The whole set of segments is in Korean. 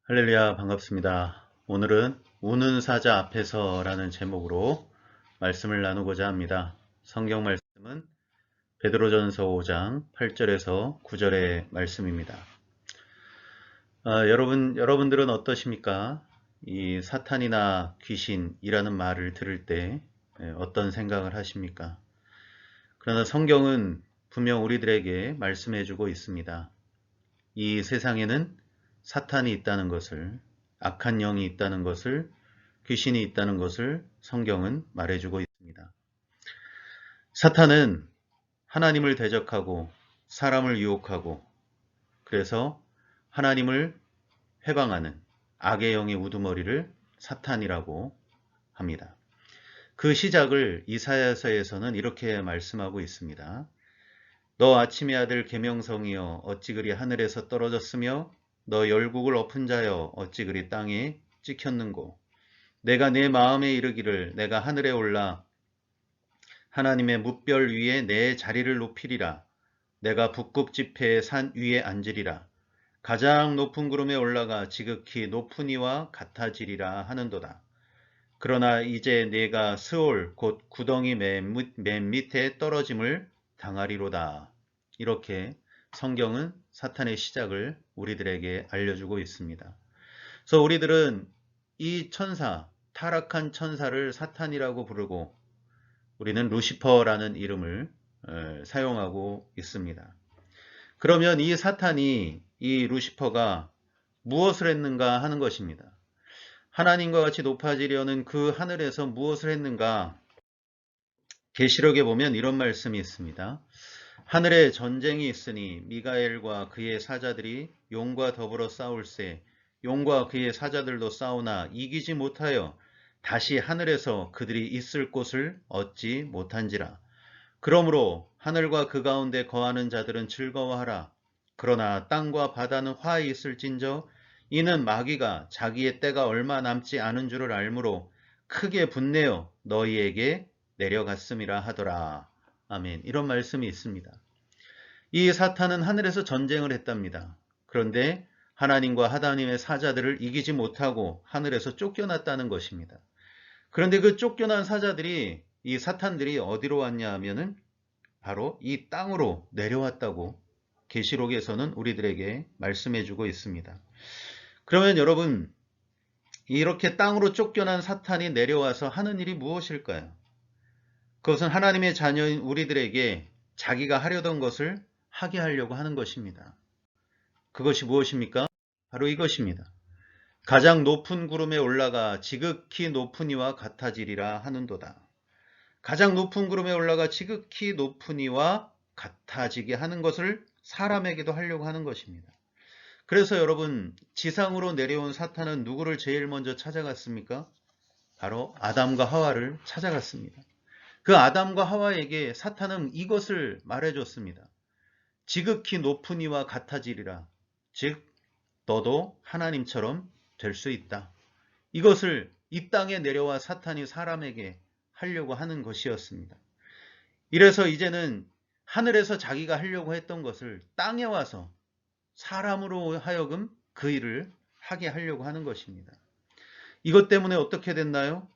할렐루야, 반갑습니다. 오늘은 우는 사자 앞에서라는 제목으로 말씀을 나누고자 합니다. 성경 말씀은 베드로전서 5장 8절에서 9절의 말씀입니다. 여러분들은 어떠십니까? 이 사탄이나 귀신이라는 말을 들을 때 어떤 생각을 하십니까? 그러나 성경은 분명 우리들에게 말씀해주고 있습니다. 이 세상에는 사탄이 있다는 것을, 악한 영이 있다는 것을, 귀신이 있다는 것을 성경은 말해주고 있습니다. 사탄은 하나님을 대적하고 사람을 유혹하고 그래서 하나님을 회방하는 악의 영의 우두머리를 사탄이라고 합니다. 그 시작을 이사야서에서는 이렇게 말씀하고 있습니다. 너 아침의 아들 계명성이여 어찌 그리 하늘에서 떨어졌으며 너 열국을 엎은 자여 어찌 그리 땅에 찍혔는고 내가 내 마음에 이르기를 내가 하늘에 올라 하나님의 뭇별 위에 내 자리를 높이리라 내가 북극 지폐의 산 위에 앉으리라 가장 높은 구름에 올라가 지극히 높은 이와 같아지리라 하는도다. 그러나 이제 내가 스올 곧 구덩이 맨 밑에 떨어짐을 당하리로다. 이렇게 성경은 사탄의 시작을 우리들에게 알려주고 있습니다. 그래서 우리들은 이 천사, 타락한 천사를 사탄이라고 부르고 우리는 루시퍼라는 이름을 사용하고 있습니다. 그러면 이 사탄이, 이 루시퍼가 무엇을 했는가 하는 것입니다. 하나님과 같이 높아지려는 그 하늘에서 무엇을 했는가? 계시록에 보면 이런 말씀이 있습니다. 하늘에 전쟁이 있으니 미가엘과 그의 사자들이 용과 더불어 싸울세 용과 그의 사자들도 싸우나 이기지 못하여 다시 하늘에서 그들이 있을 곳을 얻지 못한지라. 그러므로 하늘과 그 가운데 거하는 자들은 즐거워하라. 그러나 땅과 바다는 화해 있을진저 이는 마귀가 자기의 때가 얼마 남지 않은 줄을 알므로 크게 분내어 너희에게 내려갔음이라 하더라. 아멘. 이런 말씀이 있습니다. 이 사탄은 하늘에서 전쟁을 했답니다. 그런데 하나님과 하나님의 사자들을 이기지 못하고 하늘에서 쫓겨났다는 것입니다. 그런데 그 쫓겨난 사자들이 이 사탄들이 어디로 왔냐 하면은 바로 이 땅으로 내려왔다고 계시록에서는 우리들에게 말씀해주고 있습니다. 그러면 여러분 이렇게 땅으로 쫓겨난 사탄이 내려와서 하는 일이 무엇일까요? 그것은 하나님의 자녀인 우리들에게 자기가 하려던 것을 하게 하려고 하는 것입니다. 그것이 무엇입니까? 바로 이것입니다. 가장 높은 구름에 올라가 지극히 높은 이와 같아지리라 하는도다. 가장 높은 구름에 올라가 지극히 높은 이와 같아지게 하는 것을 사람에게도 하려고 하는 것입니다. 그래서 여러분 지상으로 내려온 사탄은 누구를 제일 먼저 찾아갔습니까? 바로 아담과 하와를 찾아갔습니다. 그 아담과 하와에게 사탄은 이것을 말해줬습니다. 지극히 높은 이와 같아지리라. 즉 너도 하나님처럼 될 수 있다. 이것을 이 땅에 내려와 사탄이 사람에게 하려고 하는 것이었습니다. 이래서 이제는 하늘에서 자기가 하려고 했던 것을 땅에 와서 사람으로 하여금 그 일을 하게 하려고 하는 것입니다. 이것 때문에 어떻게 됐나요?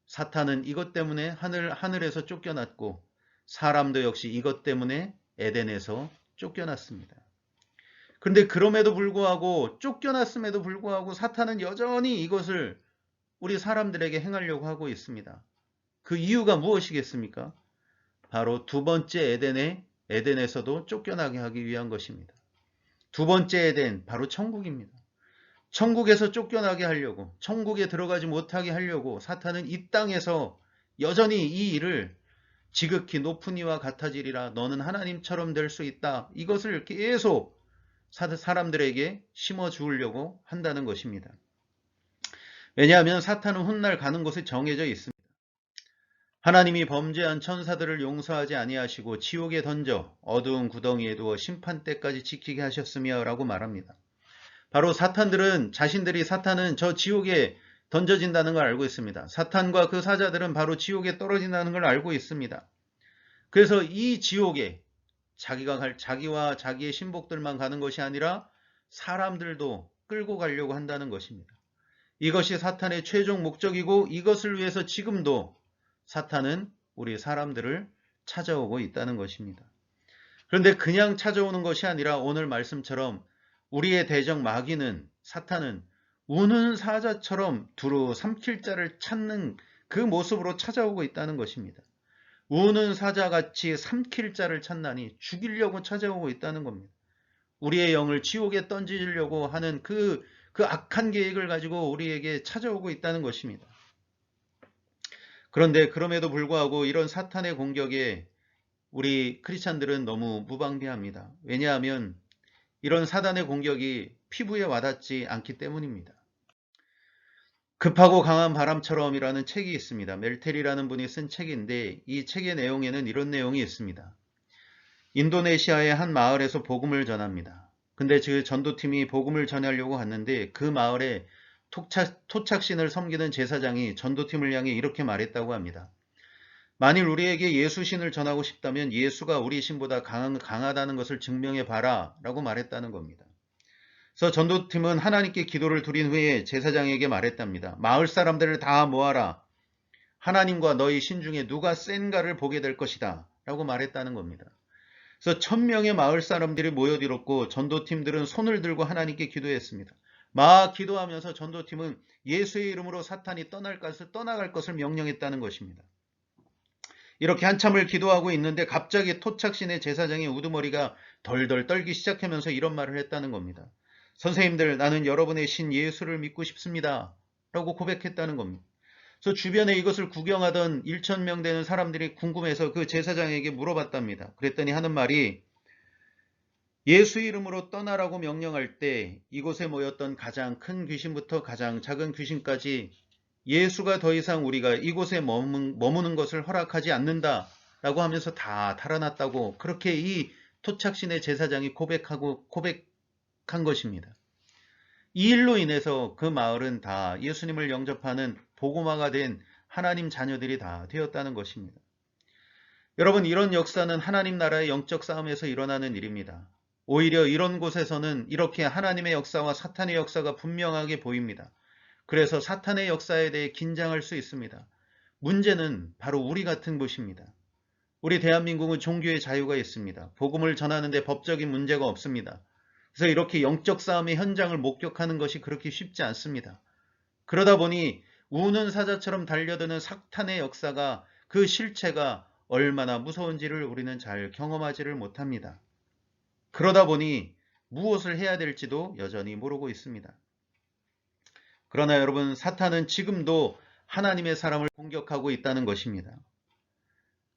사탄은 이것 때문에 하늘에서 쫓겨났고 사람도 역시 이것 때문에 에덴에서 쫓겨났습니다. 그런데 그럼에도 불구하고 쫓겨났음에도 불구하고 사탄은 여전히 이것을 우리 사람들에게 행하려고 하고 있습니다. 그 이유가 무엇이겠습니까? 바로 두 번째 에덴에서도 쫓겨나게 하기 위한 것입니다. 두 번째 에덴, 바로 천국입니다. 천국에서 쫓겨나게 하려고, 천국에 들어가지 못하게 하려고 사탄은 이 땅에서 여전히 이 일을 지극히 높은 이와 같아지리라 너는 하나님처럼 될 수 있다. 이것을 계속 사람들에게 심어주려고 한다는 것입니다. 왜냐하면 사탄은 훗날 가는 곳이 정해져 있습니다. 하나님이 범죄한 천사들을 용서하지 아니하시고 지옥에 던져 어두운 구덩이에 두어 심판 때까지 지키게 하셨으며 라고 말합니다. 바로 사탄은 저 지옥에 던져진다는 걸 알고 있습니다. 사탄과 그 사자들은 바로 지옥에 떨어진다는 걸 알고 있습니다. 그래서 이 지옥에 자기와 자기의 신복들만 가는 것이 아니라 사람들도 끌고 가려고 한다는 것입니다. 이것이 사탄의 최종 목적이고 이것을 위해서 지금도 사탄은 우리 사람들을 찾아오고 있다는 것입니다. 그런데 그냥 찾아오는 것이 아니라 오늘 말씀처럼 우리의 대적 마귀는 사탄은 우는 사자처럼 두루 삼킬 자를 찾는 그 모습으로 찾아오고 있다는 것입니다. 우는 사자같이 삼킬 자를 찾나니 죽이려고 찾아오고 있다는 겁니다. 우리의 영을 지옥에 던지려고 하는 그 악한 계획을 가지고 우리에게 찾아오고 있다는 것입니다. 그런데 그럼에도 불구하고 이런 사탄의 공격에 우리 크리스찬들은 너무 무방비합니다. 왜냐하면 이런 사단의 공격이 피부에 와닿지 않기 때문입니다. 급하고 강한 바람처럼이라는 책이 있습니다. 멜텔이라는 분이 쓴 책인데 이 책의 내용에는 이런 내용이 있습니다. 인도네시아의 한 마을에서 복음을 전합니다. 근데 그 전도팀이 복음을 전하려고 갔는데 그 마을에 토착신을 섬기는 제사장이 전도팀을 향해 이렇게 말했다고 합니다. 만일 우리에게 예수신을 전하고 싶다면 예수가 우리 신보다 강하다는 것을 증명해 봐라 라고 말했다는 겁니다. 그래서 전도팀은 하나님께 기도를 드린 후에 제사장에게 말했답니다. 마을 사람들을 다 모아라. 하나님과 너희 신 중에 누가 센가를 보게 될 것이다 라고 말했다는 겁니다. 그래서 1000명의 마을 사람들이 모여들었고 전도팀들은 손을 들고 하나님께 기도했습니다. 막 기도하면서 전도팀은 예수의 이름으로 사탄이 떠나갈 것을 명령했다는 것입니다. 이렇게 한참을 기도하고 있는데 갑자기 토착신의 제사장의 우두머리가 덜덜 떨기 시작하면서 이런 말을 했다는 겁니다. 선생님들, 나는 여러분의 신 예수를 믿고 싶습니다 라고 고백했다는 겁니다. 그래서 주변에 이것을 구경하던 1000명 되는 사람들이 궁금해서 그 제사장에게 물어봤답니다. 그랬더니 하는 말이 예수 이름으로 떠나라고 명령할 때 이곳에 모였던 가장 큰 귀신부터 가장 작은 귀신까지 예수가 더 이상 우리가 이곳에 머무는 것을 허락하지 않는다라고 하면서 다 달아났다고 그렇게 이 토착신의 제사장이 고백한 것입니다. 이 일로 인해서 그 마을은 다 예수님을 영접하는 복음화가 된 하나님 자녀들이 다 되었다는 것입니다. 여러분, 이런 역사는 하나님 나라의 영적 싸움에서 일어나는 일입니다. 오히려 이런 곳에서는 이렇게 하나님의 역사와 사탄의 역사가 분명하게 보입니다. 그래서 사탄의 역사에 대해 긴장할 수 있습니다. 문제는 바로 우리 같은 곳입니다. 우리 대한민국은 종교의 자유가 있습니다. 복음을 전하는데 법적인 문제가 없습니다. 그래서 이렇게 영적 싸움의 현장을 목격하는 것이 그렇게 쉽지 않습니다. 그러다 보니 우는 사자처럼 달려드는 사탄의 역사가 그 실체가 얼마나 무서운지를 우리는 잘 경험하지를 못합니다. 그러다 보니 무엇을 해야 될지도 여전히 모르고 있습니다. 그러나 여러분, 사탄은 지금도 하나님의 사람을 공격하고 있다는 것입니다.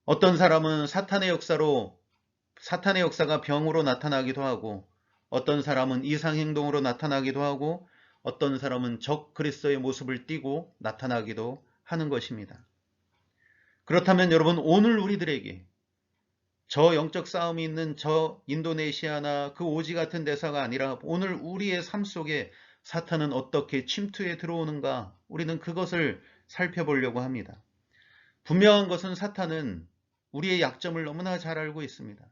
어떤 사람은 사탄의 역사가 병으로 나타나기도 하고 어떤 사람은 이상행동으로 나타나기도 하고 어떤 사람은 적 그리스도의 모습을 띠고 나타나기도 하는 것입니다. 그렇다면 여러분, 오늘 우리들에게 저 영적 싸움이 있는 저 인도네시아나 그 오지 같은 데서가 아니라 오늘 우리의 삶 속에 사탄은 어떻게 침투해 들어오는가, 우리는 그것을 살펴보려고 합니다. 분명한 것은 사탄은 우리의 약점을 너무나 잘 알고 있습니다.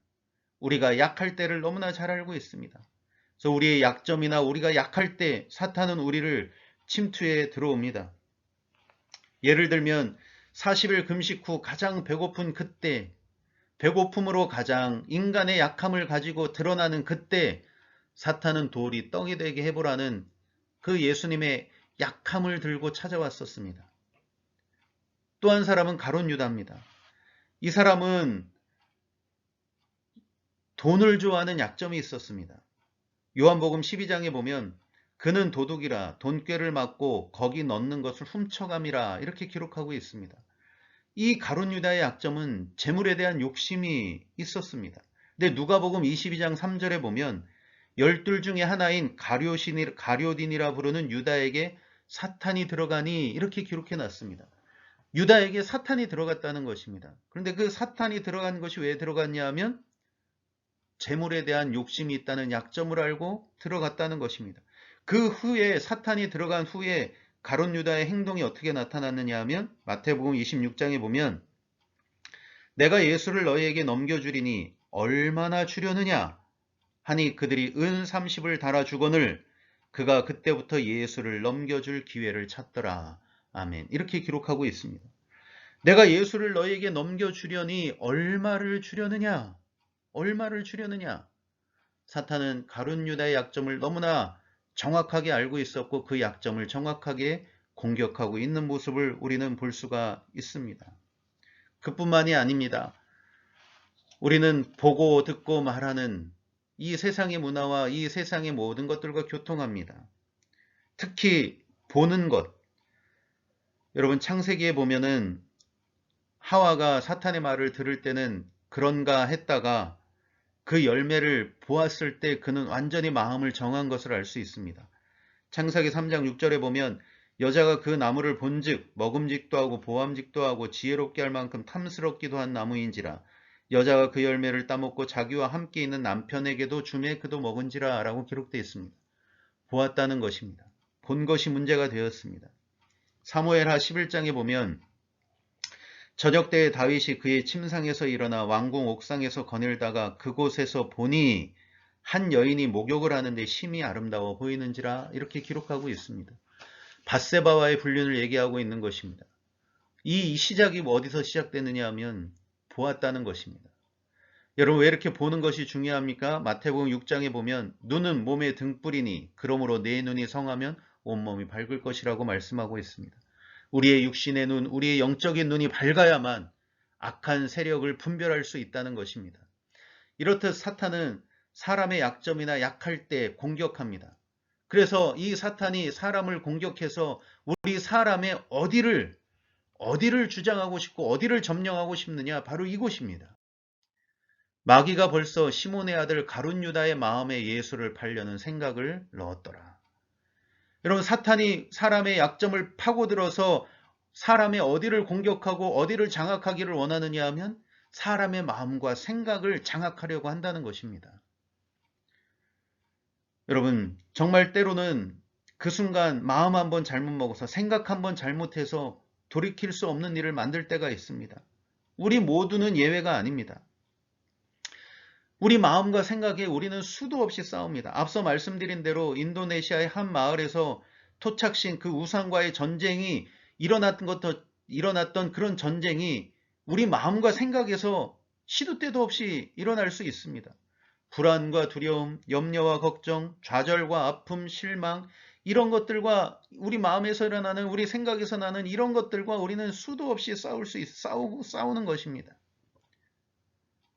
우리가 약할 때를 너무나 잘 알고 있습니다. 그래서 우리의 약점이나 우리가 약할 때 사탄은 우리를 침투해 들어옵니다. 예를 들면 40일 금식 후 가장 배고픈 그때, 배고픔으로 가장 인간의 약함을 가지고 드러나는 그때 사탄은 돌이 떡이 되게 해보라는 그 예수님의 약함을 들고 찾아왔었습니다. 또 한 사람은 가룟 유다입니다. 이 사람은 돈을 좋아하는 약점이 있었습니다. 요한복음 12장에 보면 그는 도둑이라 돈꾀를 맞고 거기 넣는 것을 훔쳐감이라 이렇게 기록하고 있습니다. 이 가룟 유다의 약점은 재물에 대한 욕심이 있었습니다. 근데 누가복음 22장 3절에 보면 12 중에 하나인 가룟딘이라 부르는 유다에게 사탄이 들어가니 이렇게 기록해 놨습니다. 유다에게 사탄이 들어갔다는 것입니다. 그런데 그 사탄이 들어간 것이 왜 들어갔냐 하면 재물에 대한 욕심이 있다는 약점을 알고 들어갔다는 것입니다. 그 후에 사탄이 들어간 후에 가룟 유다의 행동이 어떻게 나타났느냐 하면 마태복음 26장에 보면 내가 예수를 너희에게 넘겨주리니 얼마나 주려느냐 하니 그들이 은 30을 달아 주거늘 그가 그때부터 예수를 넘겨줄 기회를 찾더라. 아멘. 이렇게 기록하고 있습니다. 내가 예수를 너에게 넘겨주려니 얼마를 주려느냐? 얼마를 주려느냐? 사탄은 가룟 유다의 약점을 너무나 정확하게 알고 있었고 그 약점을 정확하게 공격하고 있는 모습을 우리는 볼 수가 있습니다. 그뿐만이 아닙니다. 우리는 보고 듣고 말하는 이 세상의 문화와 이 세상의 모든 것들과 교통합니다. 특히 보는 것. 여러분 창세기에 보면은 하와가 사탄의 말을 들을 때는 그런가 했다가 그 열매를 보았을 때 그는 완전히 마음을 정한 것을 알 수 있습니다. 창세기 3장 6절에 보면 여자가 그 나무를 본즉 먹음직도 하고 보암직도 하고 지혜롭게 할 만큼 탐스럽기도 한 나무인지라 여자가 그 열매를 따먹고 자기와 함께 있는 남편에게도 주매 그도 먹은지라 라고 기록되어 있습니다. 보았다는 것입니다. 본 것이 문제가 되었습니다. 사무엘하 11장에 보면 저녁 때에 다윗이 그의 침상에서 일어나 왕궁 옥상에서 거닐다가 그곳에서 보니 한 여인이 목욕을 하는데 심히 아름다워 보이는지라 이렇게 기록하고 있습니다. 밧세바와의 불륜을 얘기하고 있는 것입니다. 이 시작이 어디서 시작되느냐 하면 보았다는 것입니다. 여러분 왜 이렇게 보는 것이 중요합니까? 마태복음 6장에 보면 눈은 몸의 등불이니 그러므로 내 눈이 성하면 온몸이 밝을 것이라고 말씀하고 있습니다. 우리의 육신의 눈, 우리의 영적인 눈이 밝아야만 악한 세력을 분별할 수 있다는 것입니다. 이렇듯 사탄은 사람의 약점이나 약할 때 공격합니다. 그래서 이 사탄이 사람을 공격해서 우리 사람의 어디를 주장하고 싶고 어디를 점령하고 싶느냐 바로 이곳입니다. 마귀가 벌써 시몬의 아들 가룟 유다의 마음에 예수를 팔려는 생각을 넣었더라. 여러분 사탄이 사람의 약점을 파고들어서 사람의 어디를 공격하고 어디를 장악하기를 원하느냐 하면 사람의 마음과 생각을 장악하려고 한다는 것입니다. 여러분 정말 때로는 그 순간 마음 한번 잘못 먹어서 생각 한번 잘못해서 돌이킬 수 없는 일을 만들 때가 있습니다. 우리 모두는 예외가 아닙니다. 우리 마음과 생각에 우리는 수도 없이 싸웁니다. 앞서 말씀드린 대로 인도네시아의 한 마을에서 토착신 그 우상과의 전쟁이 일어났던 그런 전쟁이 우리 마음과 생각에서 시도 때도 없이 일어날 수 있습니다. 불안과 두려움, 염려와 걱정, 좌절과 아픔, 실망 이런 것들과 우리 마음에서 일어나는 우리 생각에서 나는 이런 것들과 우리는 수도 없이 싸우는 것입니다.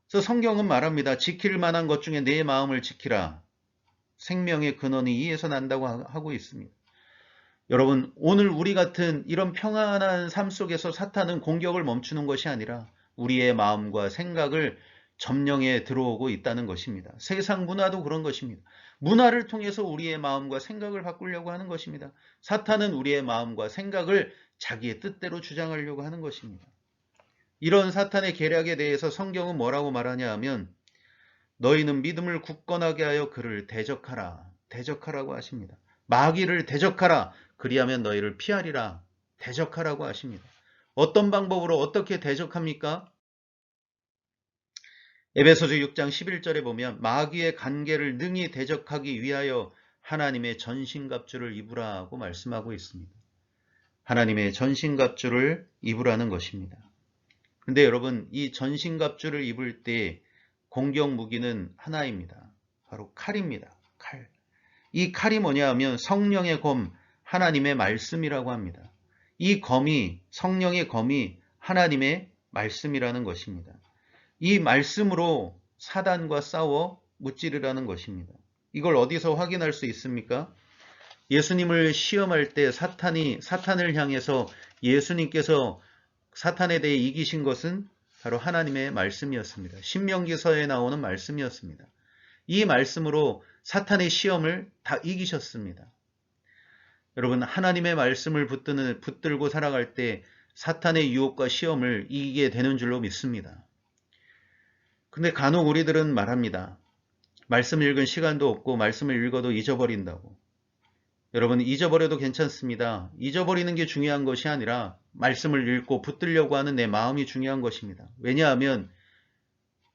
그래서 성경은 말합니다. 지킬 만한 것 중에 내 마음을 지키라. 생명의 근원이 이에서 난다고 하고 있습니다. 여러분 오늘 우리 같은 이런 평안한 삶 속에서 사탄은 공격을 멈추는 것이 아니라 우리의 마음과 생각을 점령해 들어오고 있다는 것입니다. 세상 문화도 그런 것입니다. 문화를 통해서 우리의 마음과 생각을 바꾸려고 하는 것입니다. 사탄은 우리의 마음과 생각을 자기의 뜻대로 주장하려고 하는 것입니다. 이런 사탄의 계략에 대해서 성경은 뭐라고 말하냐 하면 너희는 믿음을 굳건하게 하여 그를 대적하라. 대적하라고 하십니다. 마귀를 대적하라. 그리하면 너희를 피하리라. 대적하라고 하십니다. 어떤 방법으로 어떻게 대적합니까? 에베소서 6장 11절에 보면 마귀의 간계를 능히 대적하기 위하여 하나님의 전신갑주를 입으라고 말씀하고 있습니다. 하나님의 전신갑주를 입으라는 것입니다. 근데 여러분 이 전신갑주를 입을 때 공격 무기는 하나입니다. 바로 칼입니다. 칼. 이 칼이 뭐냐 하면 성령의 검, 하나님의 말씀이라고 합니다. 이 검이 성령의 검이 하나님의 말씀이라는 것입니다. 이 말씀으로 사단과 싸워 무찌르라는 것입니다. 이걸 어디서 확인할 수 있습니까? 예수님을 시험할 때 사탄을 향해서 예수님께서 사탄에 대해 이기신 것은 바로 하나님의 말씀이었습니다. 신명기서에 나오는 말씀이었습니다. 이 말씀으로 사탄의 시험을 다 이기셨습니다. 여러분 하나님의 말씀을 붙들고 살아갈 때 사탄의 유혹과 시험을 이기게 되는 줄로 믿습니다. 근데 간혹 우리들은 말합니다. 말씀 읽은 시간도 없고 말씀을 읽어도 잊어버린다고. 여러분 잊어버려도 괜찮습니다. 잊어버리는 게 중요한 것이 아니라 말씀을 읽고 붙들려고 하는 내 마음이 중요한 것입니다. 왜냐하면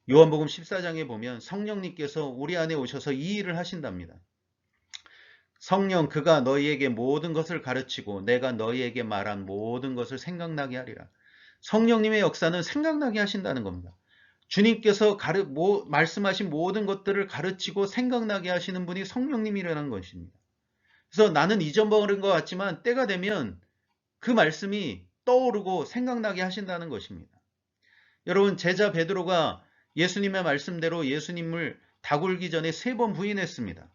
요한복음 14장에 보면 성령님께서 우리 안에 오셔서 이 일을 하신답니다. 성령 그가 너희에게 모든 것을 가르치고 내가 너희에게 말한 모든 것을 생각나게 하리라. 성령님의 역사는 생각나게 하신다는 겁니다. 주님께서 말씀하신 모든 것들을 가르치고 생각나게 하시는 분이 성령님이라는 것입니다. 그래서 나는 잊어버린 것 같지만 때가 되면 그 말씀이 떠오르고 생각나게 하신다는 것입니다. 여러분, 제자 베드로가 예수님의 말씀대로 예수님을 다굴기 전에 3번 부인했습니다.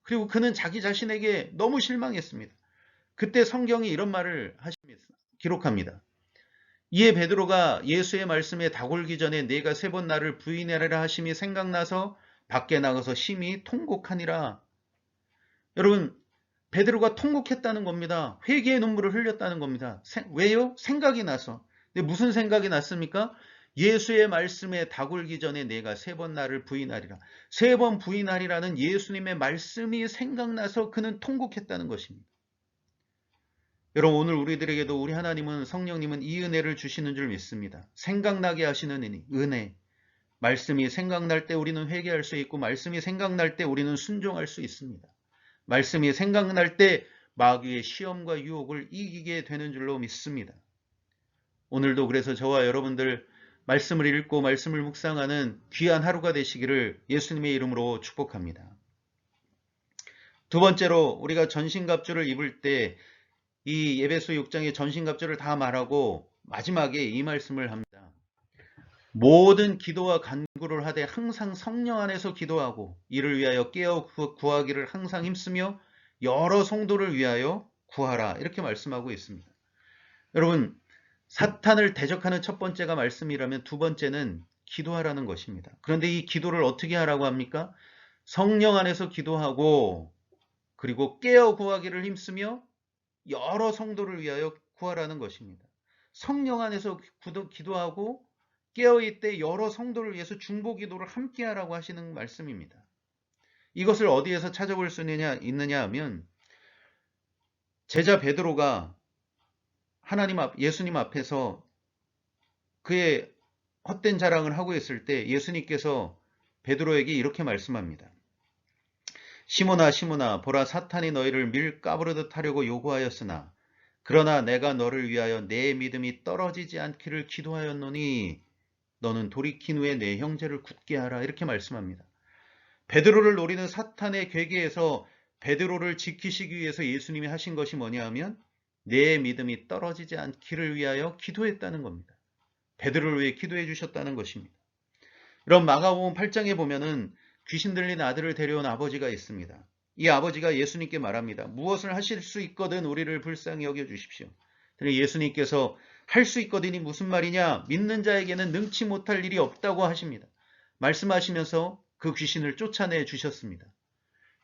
그리고 그는 자기 자신에게 너무 실망했습니다. 그때 성경이 이런 말을 기록합니다. 이에 베드로가 예수의 말씀에 다굴기 전에 네가 3번 나를 부인하리라 하심이 생각나서 밖에 나가서 심히 통곡하니라. 여러분, 베드로가 통곡했다는 겁니다. 회개의 눈물을 흘렸다는 겁니다. 왜요? 생각이 나서. 근데 무슨 생각이 났습니까? 예수의 말씀에 다굴기 전에 내가 3번 나를 부인하리라. 3번 부인하리라는 예수님의 말씀이 생각나서 그는 통곡했다는 것입니다. 여러분, 오늘 우리들에게도 우리 하나님은, 성령님은 이 은혜를 주시는 줄 믿습니다. 생각나게 하시는 은혜. 말씀이 생각날 때 우리는 회개할 수 있고, 말씀이 생각날 때 우리는 순종할 수 있습니다. 말씀이 생각날 때 마귀의 시험과 유혹을 이기게 되는 줄로 믿습니다. 오늘도 그래서 저와 여러분들 말씀을 읽고 말씀을 묵상하는 귀한 하루가 되시기를 예수님의 이름으로 축복합니다. 두 번째로, 우리가 전신갑주를 입을 때 이 에베소 6장의 전신갑주를 다 말하고 마지막에 이 말씀을 합니다. 모든 기도와 간구를 하되 항상 성령 안에서 기도하고 이를 위하여 깨어 구하기를 항상 힘쓰며 여러 성도를 위하여 구하라. 이렇게 말씀하고 있습니다. 여러분, 사탄을 대적하는 첫 번째가 말씀이라면 두 번째는 기도하라는 것입니다. 그런데 이 기도를 어떻게 하라고 합니까? 성령 안에서 기도하고 그리고 깨어 구하기를 힘쓰며 여러 성도를 위하여 구하라는 것입니다. 성령 안에서 기도하고 깨어있을 때 여러 성도를 위해서 중보기도를 함께 하라고 하시는 말씀입니다. 이것을 어디에서 찾아볼 수 있느냐 하면 제자 베드로가 예수님 앞에서 그의 헛된 자랑을 하고 있을 때 예수님께서 베드로에게 이렇게 말씀합니다. 시몬아 시몬아 보라 사탄이 너희를 밀 까부르듯 하려고 요구하였으나 그러나 내가 너를 위하여 내 믿음이 떨어지지 않기를 기도하였노니 너는 돌이킨 후에 내 형제를 굳게 하라. 이렇게 말씀합니다. 베드로를 노리는 사탄의 괴계에서 베드로를 지키시기 위해서 예수님이 하신 것이 뭐냐 하면 내 믿음이 떨어지지 않기를 위하여 기도했다는 겁니다. 베드로를 위해 기도해 주셨다는 것입니다. 이런 마가복음 8장에 보면은 귀신 들린 아들을 데려온 아버지가 있습니다. 이 아버지가 예수님께 말합니다. 무엇을 하실 수 있거든 우리를 불쌍히 여겨주십시오. 예수님께서 할 수 있거든이 무슨 말이냐? 믿는 자에게는 능치 못할 일이 없다고 하십니다. 말씀하시면서 그 귀신을 쫓아내 주셨습니다.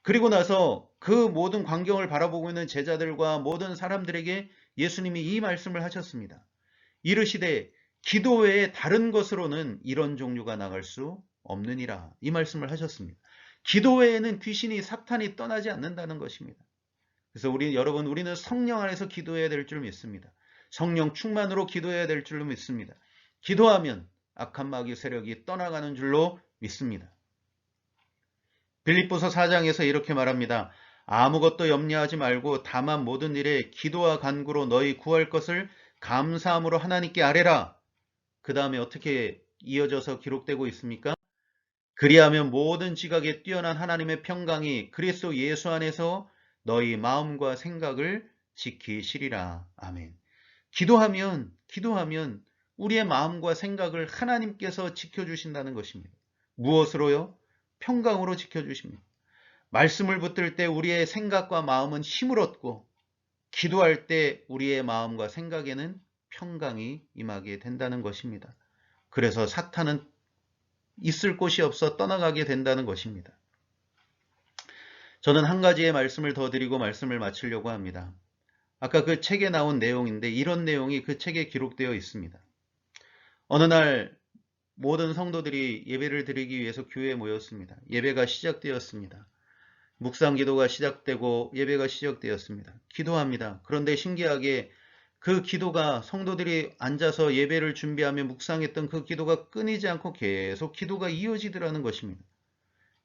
그리고 나서 그 모든 광경을 바라보고 있는 제자들과 모든 사람들에게 예수님이 이 말씀을 하셨습니다. 이르시되 기도 외에 다른 것으로는 이런 종류가 나갈 수 없느니라. 이 말씀을 하셨습니다. 기도 외에는 귀신이 사탄이 떠나지 않는다는 것입니다. 그래서 우리는 성령 안에서 기도해야 될 줄 믿습니다. 성령 충만으로 기도해야 될 줄로 믿습니다. 기도하면 악한 마귀 세력이 떠나가는 줄로 믿습니다. 빌립보서 4장에서 이렇게 말합니다. 아무것도 염려하지 말고 다만 모든 일에 기도와 간구로 너희 구할 것을 감사함으로 하나님께 아뢰라. 그 다음에 어떻게 이어져서 기록되고 있습니까? 그리하면 모든 지각에 뛰어난 하나님의 평강이 그리스도 예수 안에서 너희 마음과 생각을 지키시리라. 아멘. 기도하면 우리의 마음과 생각을 하나님께서 지켜주신다는 것입니다. 무엇으로요? 평강으로 지켜주십니다. 말씀을 붙들 때 우리의 생각과 마음은 힘을 얻고 기도할 때 우리의 마음과 생각에는 평강이 임하게 된다는 것입니다. 그래서 사탄은 있을 곳이 없어 떠나가게 된다는 것입니다. 저는 한 가지의 말씀을 더 드리고 말씀을 마치려고 합니다. 아까 그 책에 나온 내용인데 이런 내용이 그 책에 기록되어 있습니다. 어느 날 모든 성도들이 예배를 드리기 위해서 교회에 모였습니다. 예배가 시작되었습니다. 묵상 기도가 시작되고 예배가 시작되었습니다. 기도합니다. 그런데 신기하게 그 기도가 성도들이 앉아서 예배를 준비하며 묵상했던 그 기도가 끊이지 않고 계속 기도가 이어지더라는 것입니다.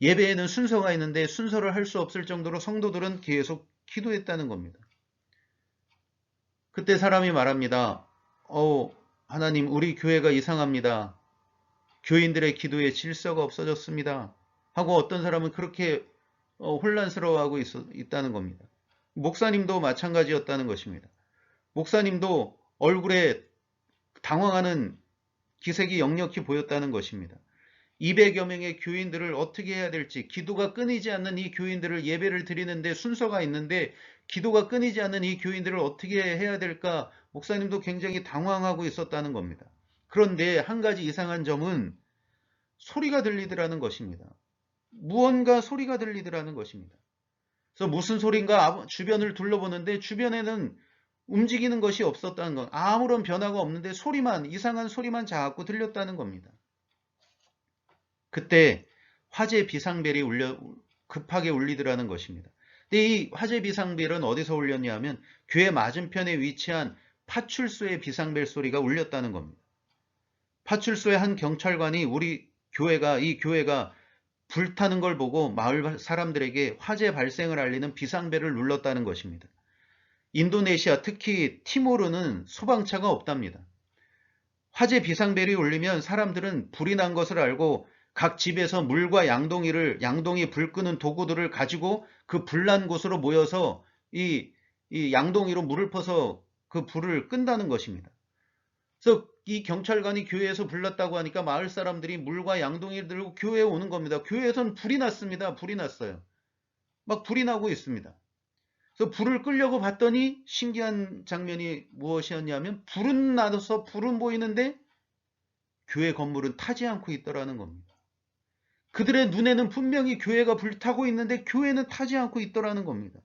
예배에는 순서가 있는데 순서를 할 수 없을 정도로 성도들은 계속 기도했다는 겁니다. 그때 사람이 말합니다. 하나님, 우리 교회가 이상합니다. 교인들의 기도에 질서가 없어졌습니다. 하고 어떤 사람은 그렇게 혼란스러워하고 있다는 겁니다. 목사님도 마찬가지였다는 것입니다. 목사님도 얼굴에 당황하는 기색이 역력히 보였다는 것입니다. 200여 명의 교인들을 어떻게 해야 될지, 기도가 끊이지 않는 이 교인들을 예배를 드리는데 순서가 있는데 기도가 끊이지 않는 이 교인들을 어떻게 해야 될까, 목사님도 굉장히 당황하고 있었다는 겁니다. 그런데 한 가지 이상한 점은 소리가 들리더라는 것입니다. 무언가 소리가 들리더라는 것입니다. 그래서 무슨 소리인가 주변을 둘러보는데 주변에는 움직이는 것이 없었다는 것, 아무런 변화가 없는데 이상한 소리만 자꾸 들렸다는 겁니다. 그때 화재 비상벨이 급하게 울리더라는 것입니다. 근데 이 화재 비상벨은 어디서 울렸냐 하면 교회 맞은편에 위치한 파출소의 비상벨 소리가 울렸다는 겁니다. 파출소의 한 경찰관이 이 교회가 불타는 걸 보고 마을 사람들에게 화재 발생을 알리는 비상벨을 눌렀다는 것입니다. 인도네시아, 특히 티모르는 소방차가 없답니다. 화재 비상벨이 울리면 사람들은 불이 난 것을 알고 각 집에서 물과 양동이 불 끄는 도구들을 가지고 그 불난 곳으로 모여서 이 양동이로 물을 퍼서 그 불을 끈다는 것입니다. 그래서 이 경찰관이 교회에서 불났다고 하니까 마을 사람들이 물과 양동이를 들고 교회에 오는 겁니다. 교회에서는 불이 났습니다. 불이 났어요. 막 불이 나고 있습니다. 그래서 불을 끄려고 봤더니 신기한 장면이 무엇이었냐면 불은 나서 불은 보이는데 교회 건물은 타지 않고 있더라는 겁니다. 그들의 눈에는 분명히 교회가 불타고 있는데 교회는 타지 않고 있더라는 겁니다.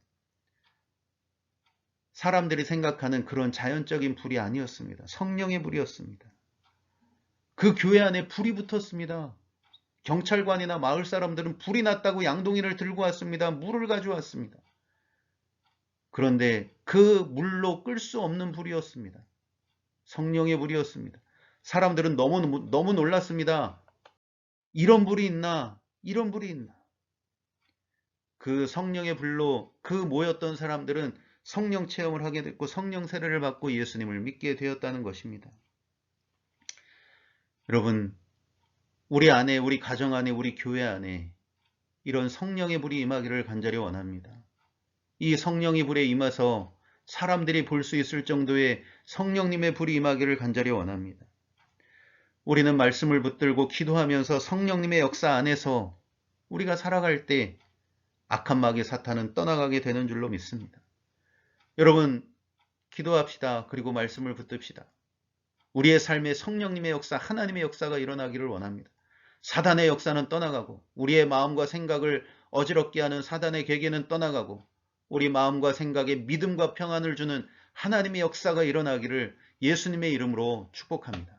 사람들이 생각하는 그런 자연적인 불이 아니었습니다. 성령의 불이었습니다. 그 교회 안에 불이 붙었습니다. 경찰관이나 마을 사람들은 불이 났다고 양동이를 들고 왔습니다. 물을 가져왔습니다. 그런데 그 물로 끌 수 없는 불이었습니다. 성령의 불이었습니다. 사람들은 너무 놀랐습니다. 이런 불이 있나? 이런 불이 있나? 그 성령의 불로 그 모였던 사람들은 성령 체험을 하게 됐고 성령 세례를 받고 예수님을 믿게 되었다는 것입니다. 여러분, 우리 안에, 우리 가정 안에, 우리 교회 안에 이런 성령의 불이 임하기를 간절히 원합니다. 이 성령의 불에 임해서 사람들이 볼 수 있을 정도의 성령님의 불이 임하기를 간절히 원합니다. 우리는 말씀을 붙들고 기도하면서 성령님의 역사 안에서 우리가 살아갈 때 악한 마귀 사탄은 떠나가게 되는 줄로 믿습니다. 여러분, 기도합시다. 그리고 말씀을 붙듭시다. 우리의 삶에 성령님의 역사, 하나님의 역사가 일어나기를 원합니다. 사단의 역사는 떠나가고 우리의 마음과 생각을 어지럽게 하는 사단의 계계는 떠나가고 우리 마음과 생각에 믿음과 평안을 주는 하나님의 역사가 일어나기를 예수님의 이름으로 축복합니다.